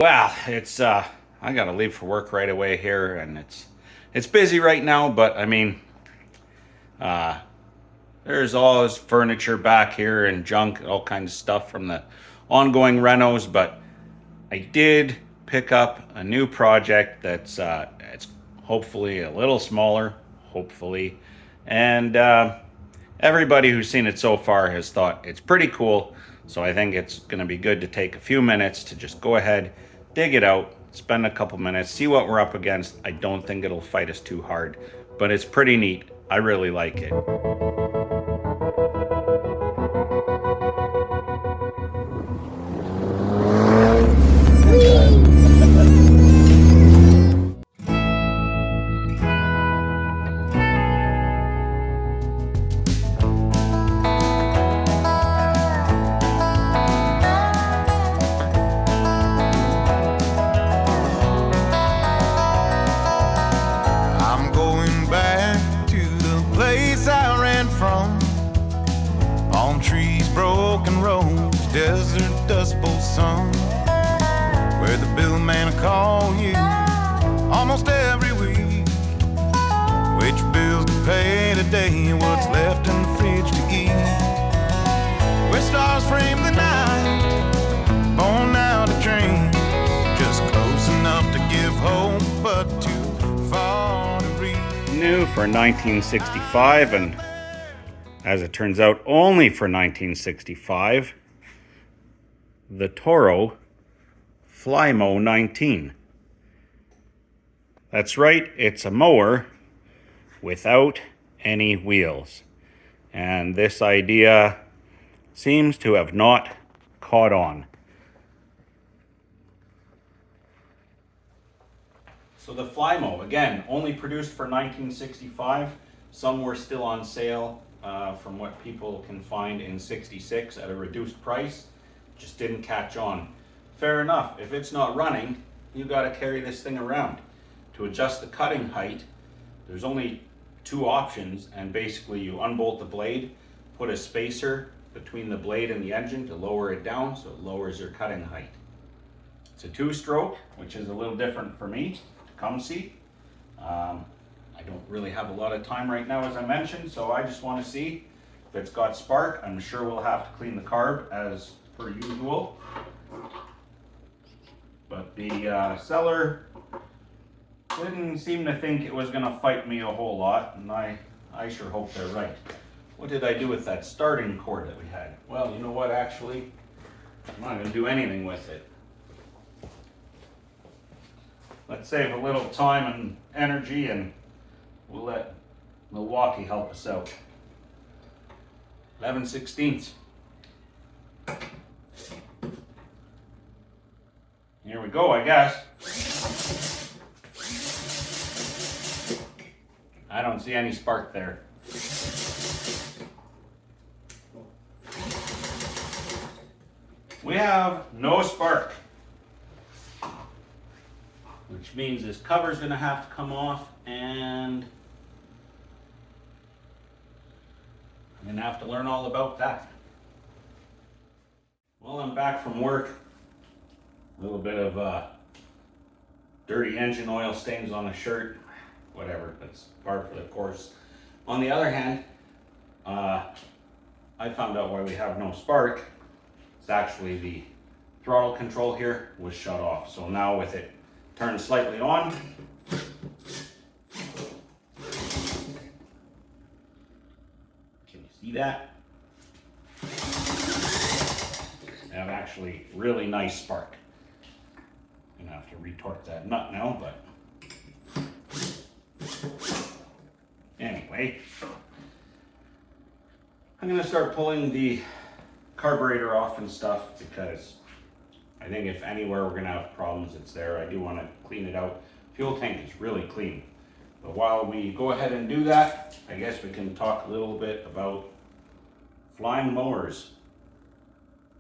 Well, it's I gotta leave for work right away here, and it's busy right now. But I mean, uh, there's all this furniture back here and junk, all kinds of stuff from the ongoing renos. But I did pick up a new project that's it's hopefully a little smaller, hopefully, and everybody who's seen it so far has thought it's pretty cool. So I think it's going to be good to take a few minutes to just go ahead, dig it out, spend a couple minutes, see what we're up against. I don't think it'll fight us too hard, but it's pretty neat. I really like it. I'm going back to the place I ran from. Palm trees, broken roads, desert dust bowl sun, where the billman will call you almost every week. Which bills to pay today, what's left in the fridge to eat. Where stars frame the night, born out of dreams, just close enough to give hope, but too far to reach. New for 1965, and as it turns out, only for 1965, the Toro Flymo 19. That's right, it's a mower without any wheels. And this idea seems to have not caught on. So the Flymo, again, only produced for 1965. Some were still on sale from what people can find in 66 at a reduced price. Just didn't catch on. Fair enough, if it's not running, you gotta carry this thing around. To adjust the cutting height, there's only two options, and basically you unbolt the blade, put a spacer between the blade and the engine to lower it down so it lowers your cutting height. It's a two-stroke, which is a little different for me to come see. I don't really have a lot of time right now, as I mentioned, so I just want to see if it's got spark. I'm sure we'll have to clean the carb as per usual. But the seller didn't seem to think it was going to fight me a whole lot, and I sure hope they're right. What did I do with that starting cord that we had? Well, you know what, actually, I'm not going to do anything with it. Let's save a little time and energy, and we'll let Milwaukee help us out. 11/16. Here we go, I guess. I don't see any spark there. We have no spark, which means this cover's going to have to come off, and I'm going to have to learn all about that. Well, I'm back from work. A little bit of dirty engine oil stains on the shirt. Whatever, that's par for the course. On the other hand, I found out why we have no spark. It's actually the throttle control here was shut off. So now with it turned slightly on, can you see that? I have actually really nice spark. I'm gonna have to retorque that nut now, but anyway, I'm going to start pulling the carburetor off and stuff, because I think if anywhere we're going to have problems, it's there. I do want to clean it out. Fuel tank is really clean. But while we go ahead and do that, I guess we can talk a little bit about flying mowers.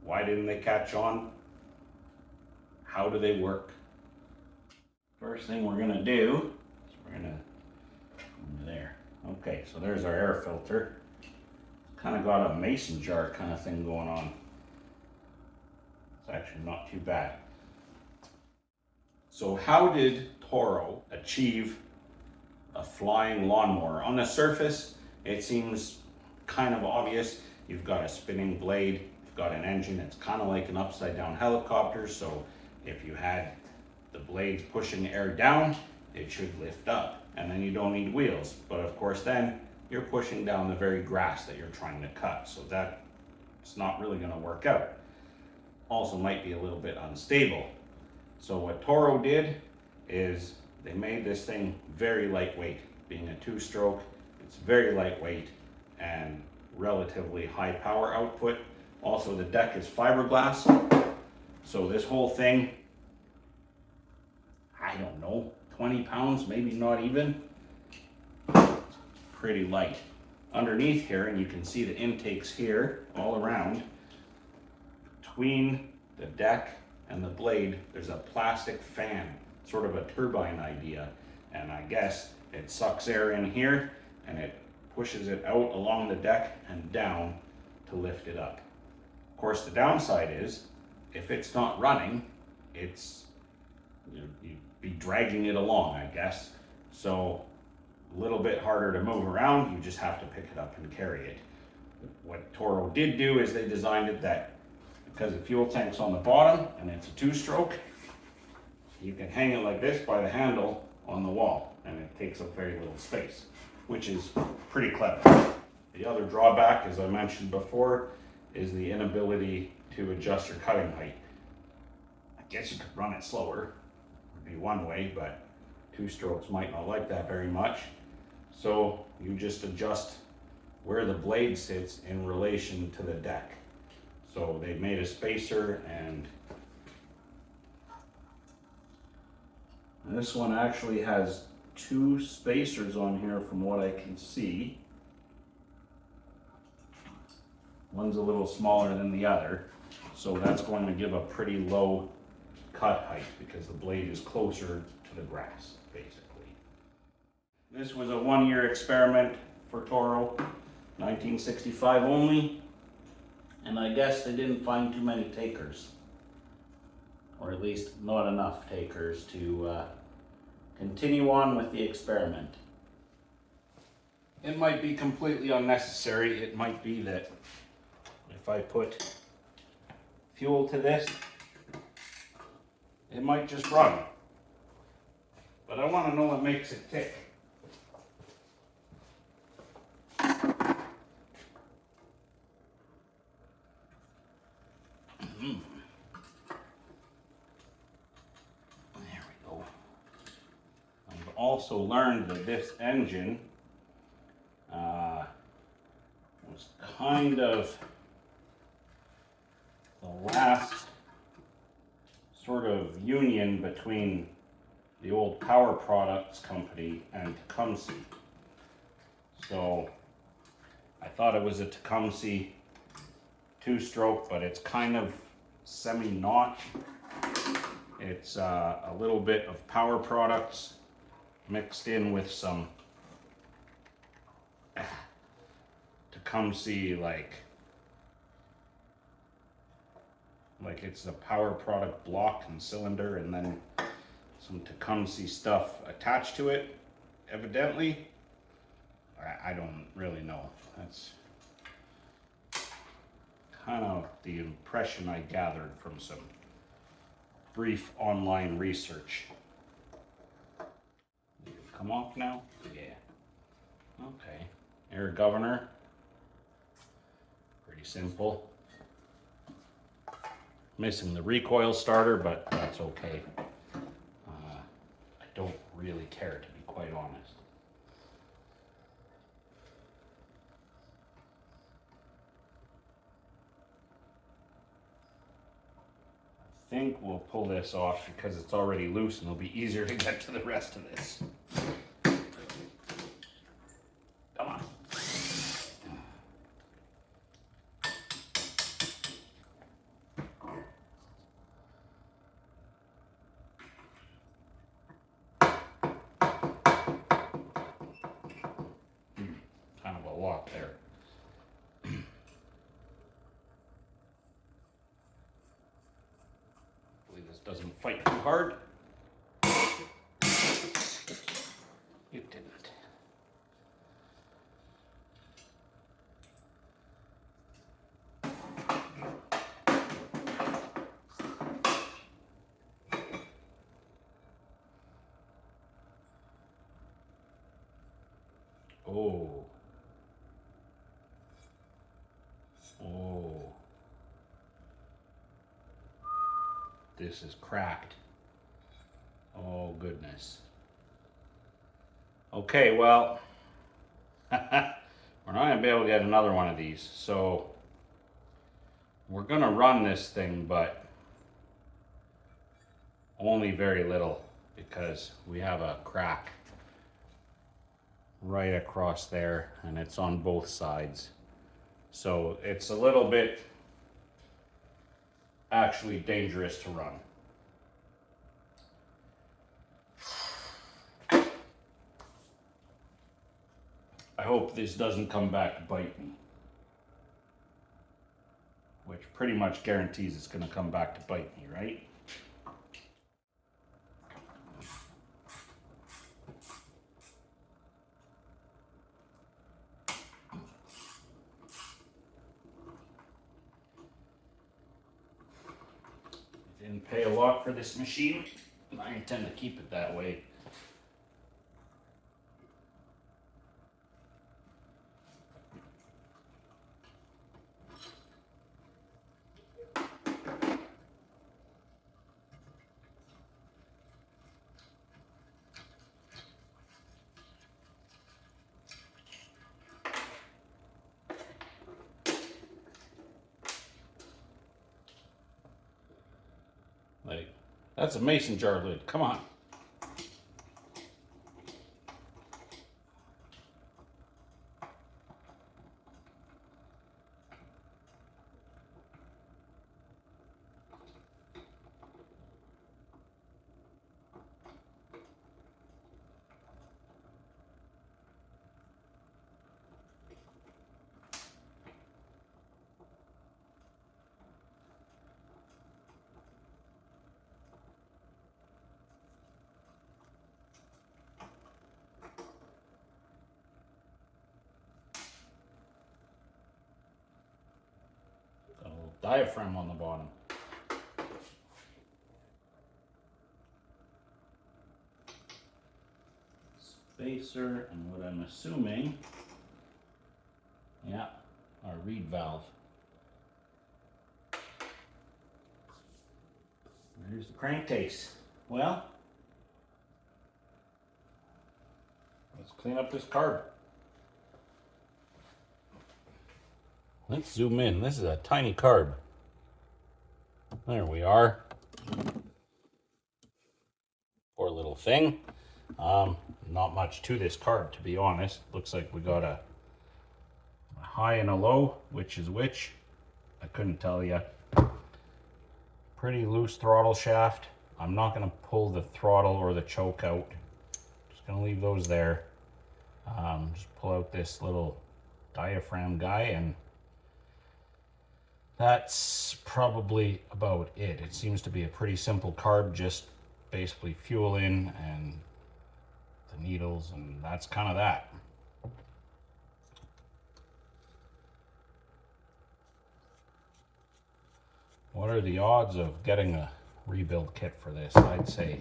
Why didn't they catch on? How do they work? First thing we're going to do is we're going to there. Okay, so there's our air filter. Kind of got a mason jar kind of thing going on. It's actually not too bad. So how did Toro achieve a flying lawnmower? On the surface, it seems kind of obvious. You've got a spinning blade, you've got an engine. It's kind of like an upside down helicopter. So if you had the blades pushing air down, it should lift up, and then you don't need wheels. But of course then you're pushing down the very grass that you're trying to cut. So that's not really gonna work out. Also might be a little bit unstable. So what Toro did is they made this thing very lightweight. Being a two-stroke, it's very lightweight and relatively high power output. Also, the deck is fiberglass. So this whole thing, I don't know, 20 pounds, maybe not even. Pretty light. Underneath here, and you can see the intakes here all around, between the deck and the blade, there's a plastic fan, sort of a turbine idea. And I guess it sucks air in here and it pushes it out along the deck and down to lift it up. Of course, the downside is if it's not running, you'd be dragging it along, I guess. So a little bit harder to move around, you just have to pick it up and carry it. What Toro did do is they designed it that because the fuel tank's on the bottom and it's a two-stroke, you can hang it like this by the handle on the wall and it takes up very little space, which is pretty clever. The other drawback, as I mentioned before, is the inability to adjust your cutting height. I guess you could run it slower, would be one way, but two-strokes might not like that very much. So you just adjust where the blade sits in relation to the deck. So they made a spacer, and this one actually has two spacers on here from what I can see. One's a little smaller than the other, so that's going to give a pretty low cut height because the blade is closer to the grass, basically. This was a one-year experiment for Toro, 1965 only, and I guess they didn't find too many takers, or at least not enough takers to continue on with the experiment. It might be completely unnecessary. It might be that if I put fuel to this, it might just run. But I want to know what makes it tick. There we go. I've also learned that this engine was kind of the last sort of union between the old Power Products company and Tecumseh. So I thought it was a Tecumseh two-stroke, but it's kind of semi-not. It's a little bit of Power Products mixed in with some Tecumseh, like it's a Power Product block and cylinder, and then some Tecumseh stuff attached to it, evidently. I don't really know. That's kind of the impression I gathered from some brief online research. Did it come off now? Yeah. Okay. Air governor. Pretty simple. Missing the recoil starter, but that's okay. I don't really care, to be quite honest. I think we'll pull this off because it's already loose and it'll be easier to get to the rest of this. Come on. Kind of a lot there. Hopefully this doesn't fight too hard. You didn't. Oh. Oh. This is cracked. Oh, goodness. Okay, well, we're not going to be able to get another one of these. So, we're going to run this thing, but only very little because we have a crack right across there and it's on both sides. So, it's a little bit actually dangerous to run. I hope this doesn't come back to bite me. Which pretty much guarantees it's going to come back to bite me, right? I didn't pay a lot for this machine, and I intend to keep it that way. Like, that's a mason jar lid. Come on. Got a little diaphragm on the bottom. Spacer and what I'm assuming, yeah, our reed valve. There's the crankcase. Well, let's clean up this carb. Let's zoom in. This is a tiny carb. There we are. Poor little thing. Not much to this carb, to be honest. Looks like we got a high and a low. Which is which? I couldn't tell you. Pretty loose throttle shaft. I'm not going to pull the throttle or the choke out. Just going to leave those there. Just pull out this little diaphragm guy, and that's probably about it. It seems to be a pretty simple carb, just basically fuel in and the needles, and that's kind of that. What are the odds of getting a rebuild kit for this? I'd say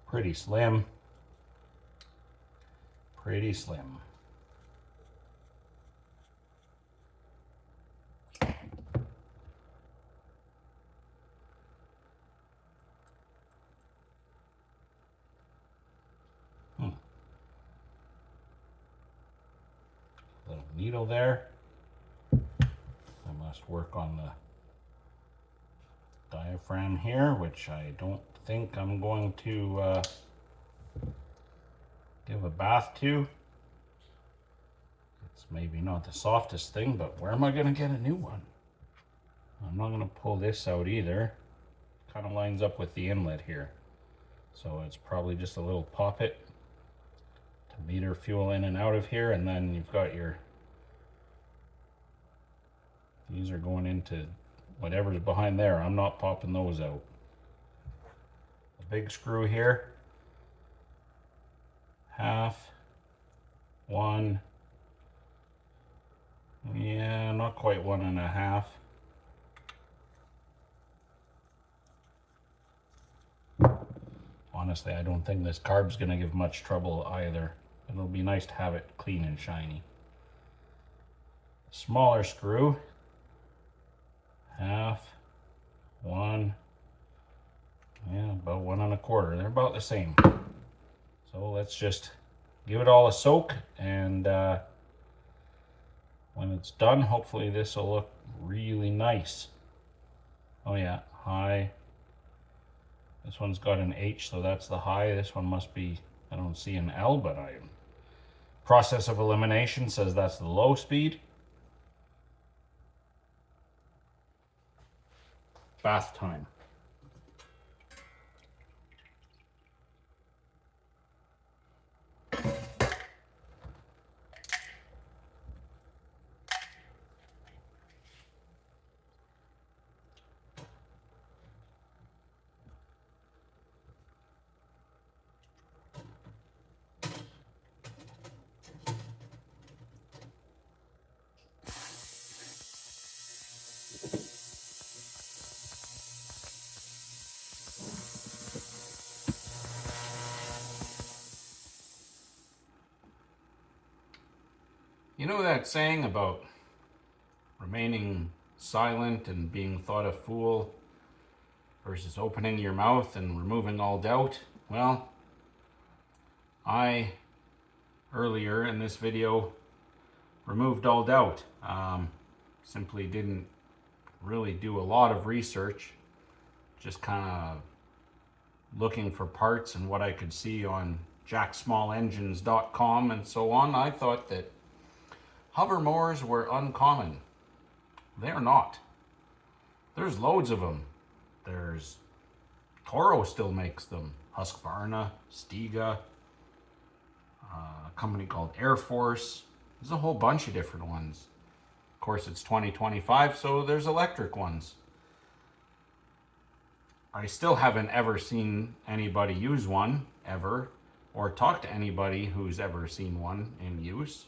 pretty slim. Pretty slim. Little needle there. I must work on the diaphragm here, which I don't think I'm going to give a bath to. It's maybe not the softest thing, but where am I going to get a new one? I'm not going to pull this out either. Kind of lines up with the inlet here. So it's probably just a little poppet to meter fuel in and out of here, and then you've got your, these are going into whatever's behind there. I'm not popping those out. The big screw here half, 1, yeah, not quite 1.5. Honestly, I don't think this carb's gonna give much trouble either. It'll be nice to have it clean and shiny. Smaller screw, half, 1, yeah, about 1.25. They're about the same. So let's just give it all a soak, and when it's done, hopefully this will look really nice. Oh yeah, high. This one's got an H, so that's the high. This one must be, I don't see an L, but process of elimination says that's the low speed. Bath time. You know that saying about remaining silent and being thought a fool versus opening your mouth and removing all doubt? Well, I, earlier in this video, removed all doubt. Simply didn't really do a lot of research, just kind of looking for parts and what I could see on jacksmallengines.com and so on. I thought that hover mowers were uncommon. They're not. There's loads of them. There's Toro still makes them. Husqvarna, Stiga, a company called Air Force. There's a whole bunch of different ones. Of course, it's 2025, so there's electric ones. I still haven't ever seen anybody use one, ever, or talk to anybody who's ever seen one in use.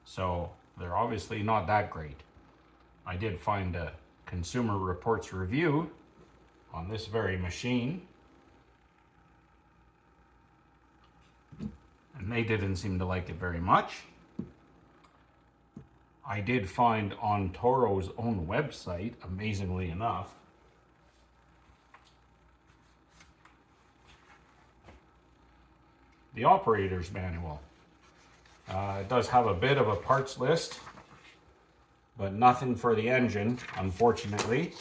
So they're obviously not that great. I did find a Consumer Reports review on this very machine, and they didn't seem to like it very much. I did find on Toro's own website, amazingly enough, the operator's manual. It does have a bit of a parts list, but nothing for the engine, unfortunately.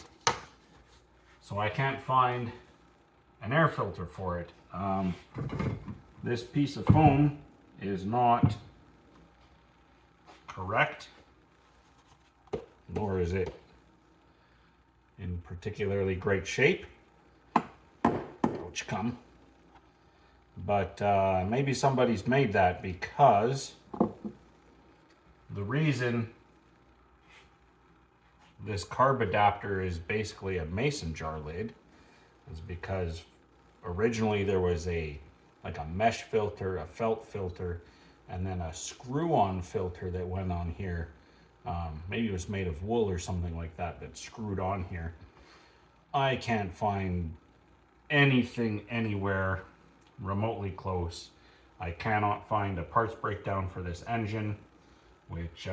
So I can't find an air filter for it. This piece of foam is not correct, nor is it in particularly great shape. Ouch, come. But maybe somebody's made that, because the reason this carb adapter is basically a mason jar lid is because originally there was like a mesh filter, a felt filter, and then a screw-on filter that went on here. Maybe it was made of wool or something like that that's screwed on here. I can't find anything anywhere remotely close. I cannot find a parts breakdown for this engine, which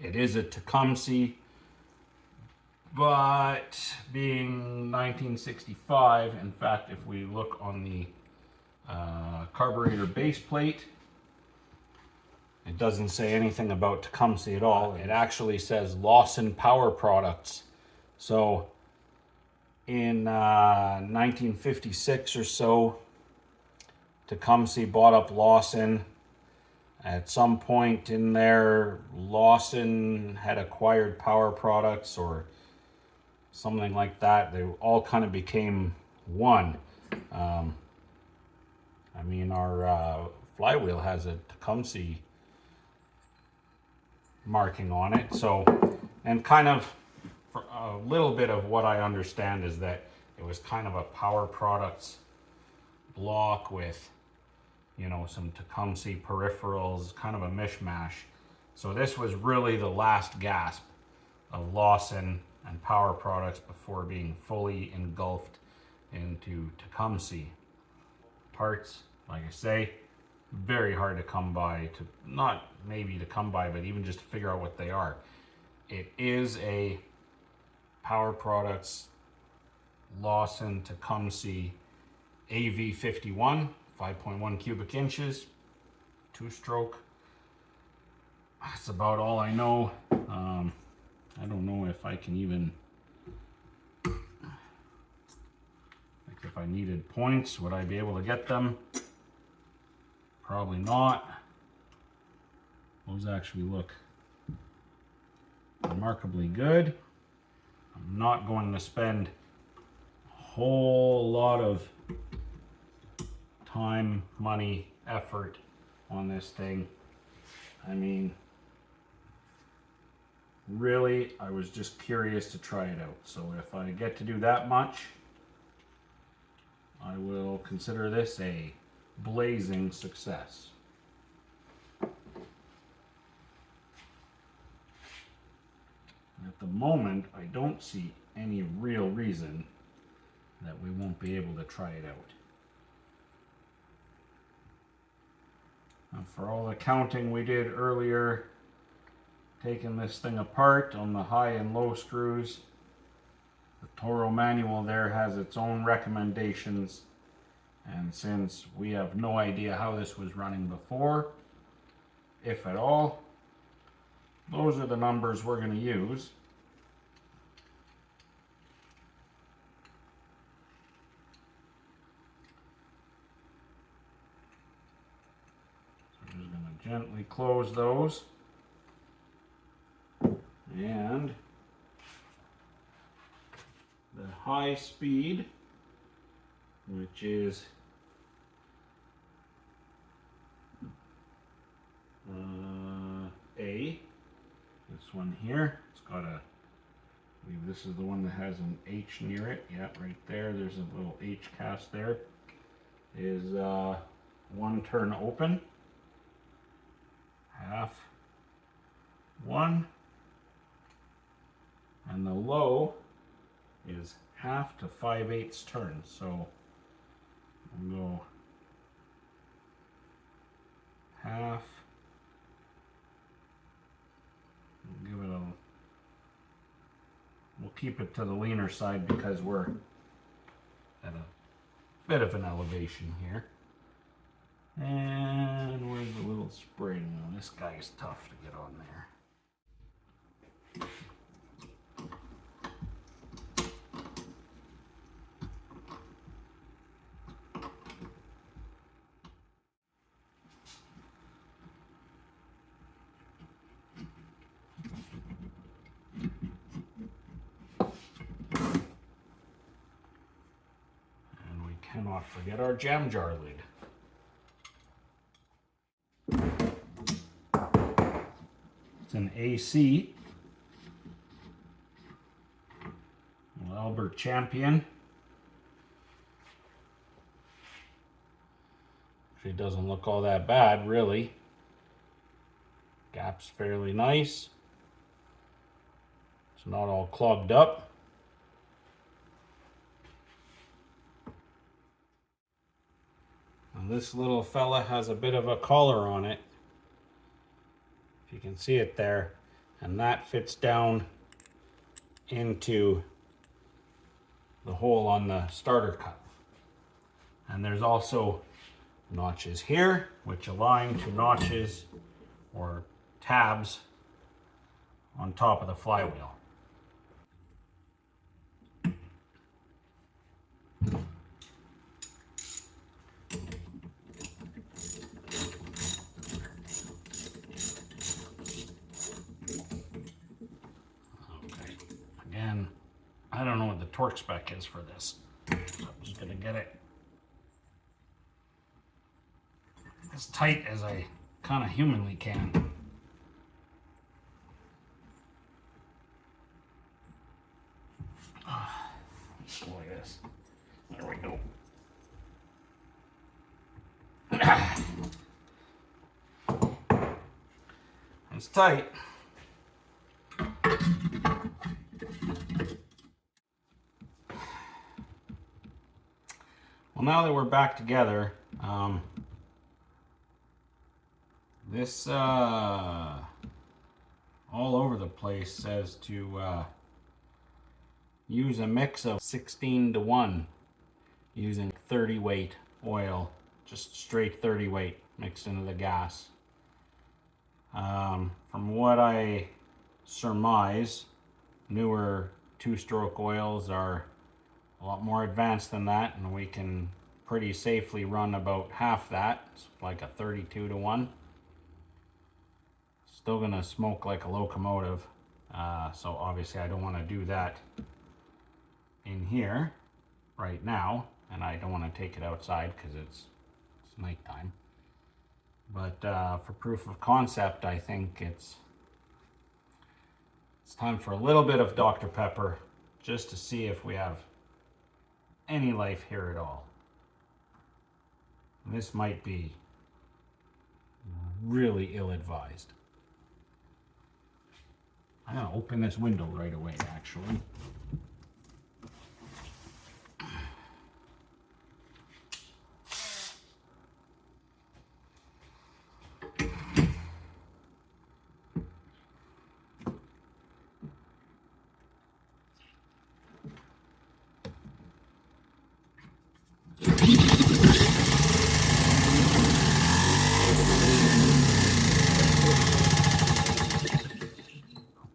it is a Tecumseh, but being 1965, in fact, if we look on the carburetor base plate, it doesn't say anything about Tecumseh at all. It actually says Lawson Power Products. So in 1956 or so, Tecumseh bought up Lawson. At some point in there, Lawson had acquired Power Products or something like that. They all kind of became one. I mean, our flywheel has a Tecumseh marking on it. So, and kind of a little bit of what I understand is that it was kind of a Power Products block with you know, some Tecumseh peripherals, kind of a mishmash. So this was really the last gasp of Lawson and Power Products before being fully engulfed into Tecumseh. Parts, like I say, very hard to come by, to not maybe to come by, but even just to figure out what they are. It is a Power Products Lawson Tecumseh AV51, 5.1 cubic inches, 2-stroke. That's about all I know. I don't know if I can even, like, if I needed points, would I be able to get them? Probably not. Those actually look remarkably good. I'm not going to spend a whole lot of time, money, effort on this thing. I mean, really, I was just curious to try it out. So if I get to do that much, I will consider this a blazing success. At the moment, I don't see any real reason that we won't be able to try it out. And for all the counting we did earlier, taking this thing apart on the high and low screws, the Toro manual there has its own recommendations, and since we have no idea how this was running before, if at all, those are the numbers we're going to use. So I'm just going to gently close those. And the high speed, which is A, this one here, it's got a, I believe this is the one that has an H near it. Yeah, right there, there's a little H cast there. Is 1 turn open, half, 1. And the low is half to 5/8 turns. So we'll go half. We'll give it a. We'll keep it to the leaner side because we're at a bit of an elevation here. And where's the little spring? Oh, this guy is tough to get on there. Cannot forget our jam jar lid. It's an AC Albert Champion. Actually doesn't look all that bad, really. Gap's fairly nice. It's not all clogged up. This little fella has a bit of a collar on it, if you can see it there, and that fits down into the hole on the starter cup. And there's also notches here, which align to notches or tabs on top of the flywheel. I don't know what the torque spec is for this, so I'm just gonna get it as tight as I kind of humanly can. Let's go like this. There we go. Seems tight. Well, now that we're back together, this all over the place says to use a mix of 16:1, using 30 weight oil, just straight 30 weight mixed into the gas. From what I surmise, newer two-stroke oils are a lot more advanced than that, and we can pretty safely run about half that, like a 32:1. Still gonna smoke like a locomotive, so obviously I don't want to do that in here right now, and I don't want to take it outside because it's nighttime. But for proof of concept, I think it's time for a little bit of Dr. Pepper, just to see if we have any life here at all. This might be really ill-advised. I'm gonna open this window right away, actually.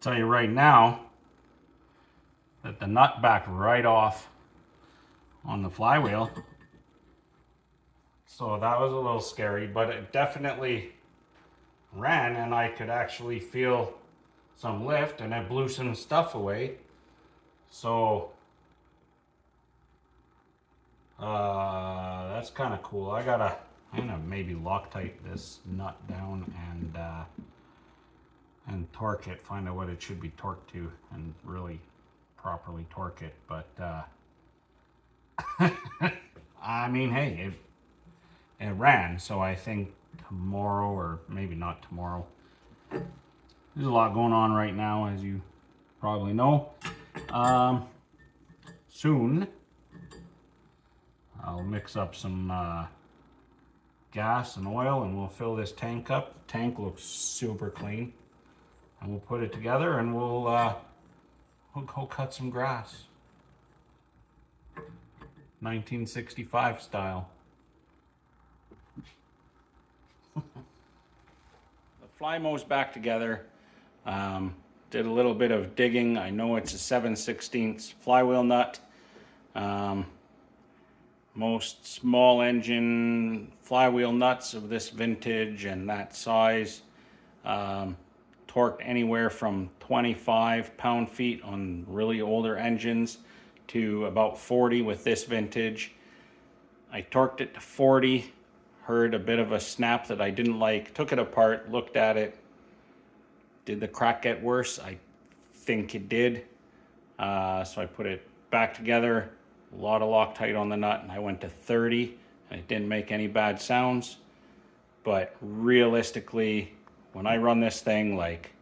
Tell you right now that the nut backed right off on the flywheel, so that was a little scary, but it definitely ran, and I could actually feel some lift, and it blew some stuff away. So that's kind of cool. I'm gonna maybe Loctite this nut down and torque it, find out what it should be torqued to, and really properly torque it. But I mean, hey, it ran, so I think tomorrow, or maybe not tomorrow. There's a lot going on right now, as you probably know. Soon I'll mix up some gas and oil, and we'll fill this tank up. The tank looks super clean. And we'll put it together, and we'll go cut some grass. 1965 style. The Flymo's back together. Did a little bit of digging. I know it's a 7/16 flywheel nut. Most small engine flywheel nuts of this vintage and that size torqued anywhere from 25 pound-feet on really older engines to about 40 with this vintage. I torqued it to 40, heard a bit of a snap that I didn't like, took it apart, looked at it. Did the crack get worse? I think it did. So I put it back together, a lot of Loctite on the nut, and I went to 30, and it didn't make any bad sounds. But realistically, when I run this thing, like,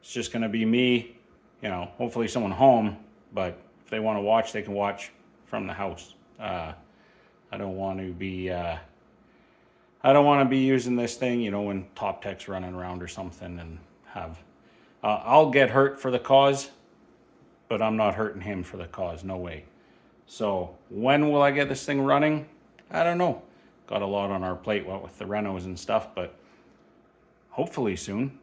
it's just gonna be me, you know, hopefully someone home, but if they want to watch, they can watch from the house. I don't want to be using this thing, you know, when Top Tech's running around or something, and have I'll get hurt for the cause, but I'm not hurting him for the cause, no way. So when will I get this thing running? I don't know. Got a lot on our plate, what with the renos and stuff, but hopefully soon.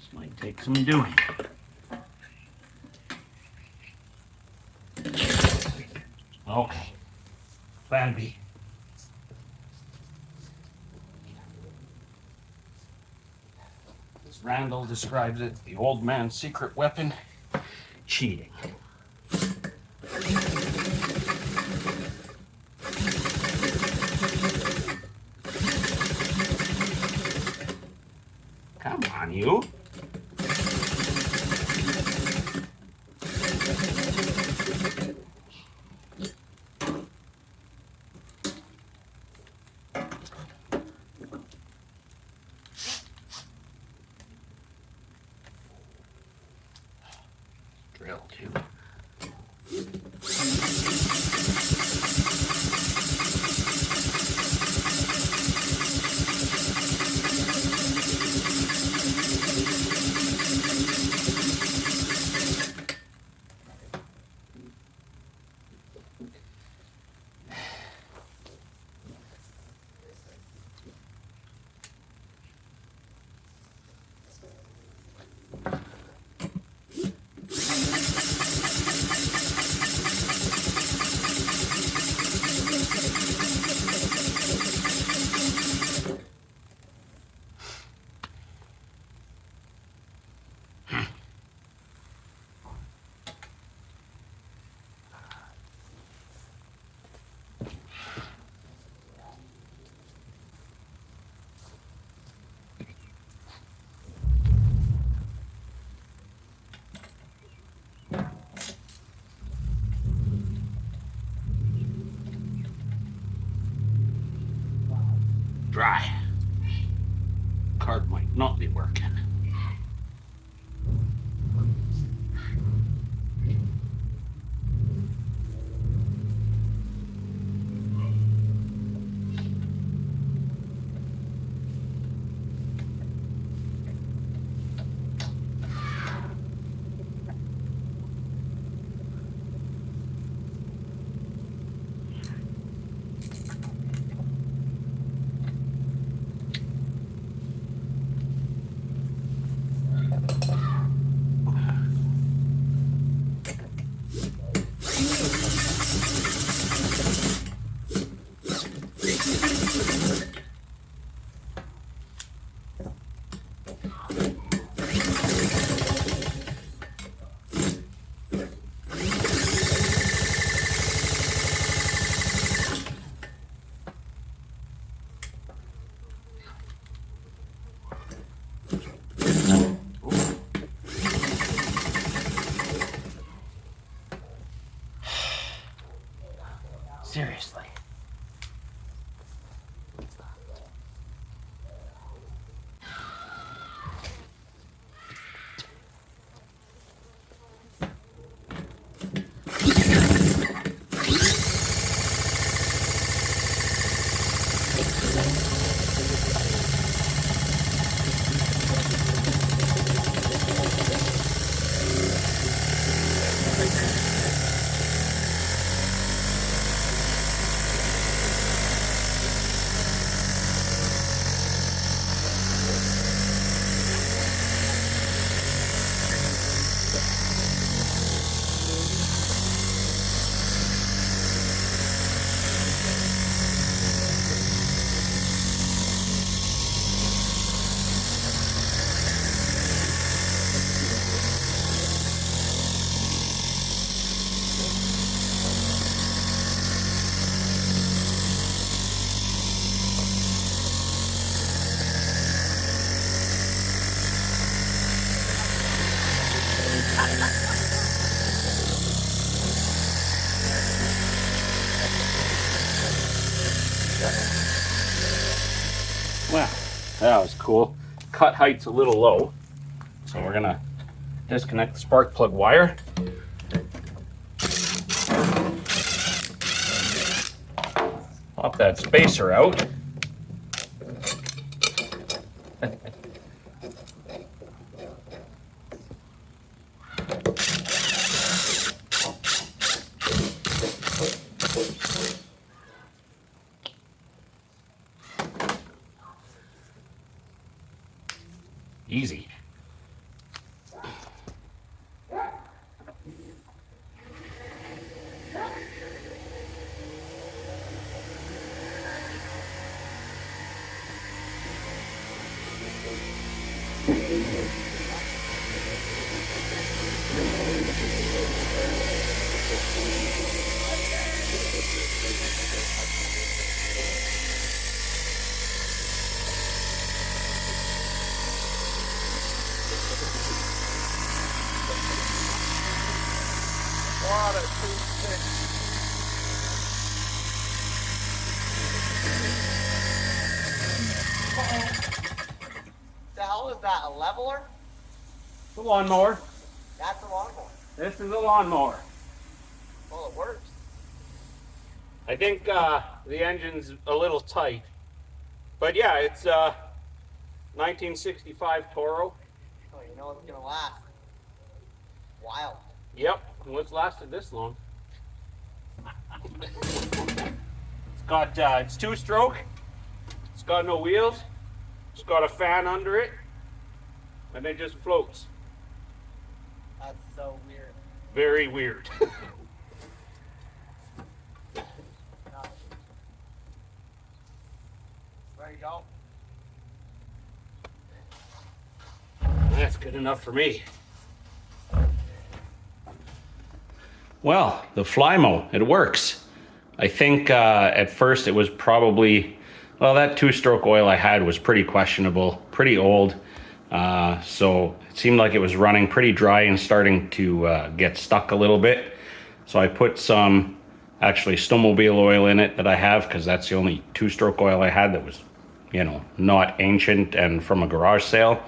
This might take some doing. Okay, plan B. As Randall describes it, the old man's secret weapon, cheating. Come on, you. Drill too. Dry. Card might not be working. Seriously. Well, that was cool. Cut height's a little low, so we're gonna disconnect the spark plug wire. Pop that spacer out. Easy. What a 2.6. The hell is that? A leveler? The lawnmower. That's a lawnmower. This is a lawnmower. Well, it works. I think the engine's a little tight. But yeah, it's 1965 Toro. Oh, you know it's gonna last. Wild. Yep, what's lasted this long? It's got, it's two-stroke. It's got no wheels. It's got a fan under it. And it just floats. That's so weird. Very weird. There you go. That's good enough for me. Well, the Flymo, it works. I think at first it was probably, well, that two-stroke oil I had was pretty questionable, pretty old. So it seemed like it was running pretty dry and starting to get stuck a little bit. So I put some actually snowmobile oil in it that I have, because that's the only two-stroke oil I had that was, you know, not ancient and from a garage sale.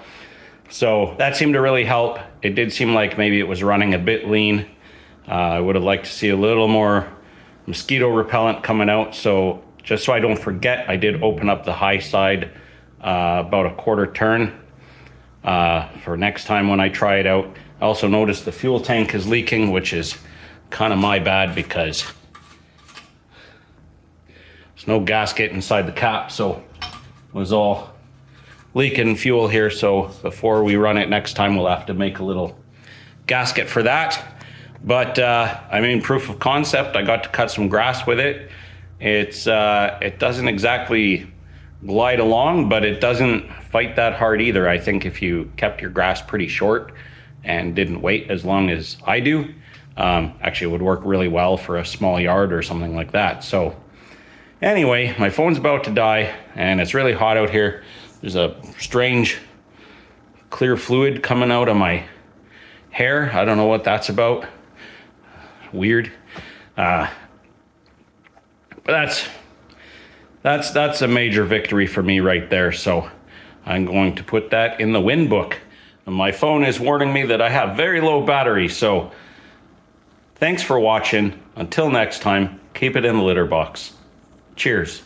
So that seemed to really help. It did seem like maybe it was running a bit lean. I would have liked to see a little more mosquito repellent coming out. So just so I don't forget, I did open up the high side about a quarter turn for next time when I try it out. I also noticed the fuel tank is leaking, which is kind of my bad because there's no gasket inside the cap. So it was all leaking fuel here. So before we run it next time, we'll have to make a little gasket for that. But I mean, proof of concept, I got to cut some grass with it. It doesn't exactly glide along, but it doesn't fight that hard either. I think if you kept your grass pretty short and didn't wait as long as I do, actually it would work really well for a small yard or something like that. So anyway, my phone's about to die and it's really hot out here. There's a strange clear fluid coming out of my hair. I don't know what that's about. Weird. But that's a major victory for me right there. So I'm going to put that in the win book. And my phone is warning me that I have very low battery. So thanks for watching. Until next time, keep it in the litter box. Cheers.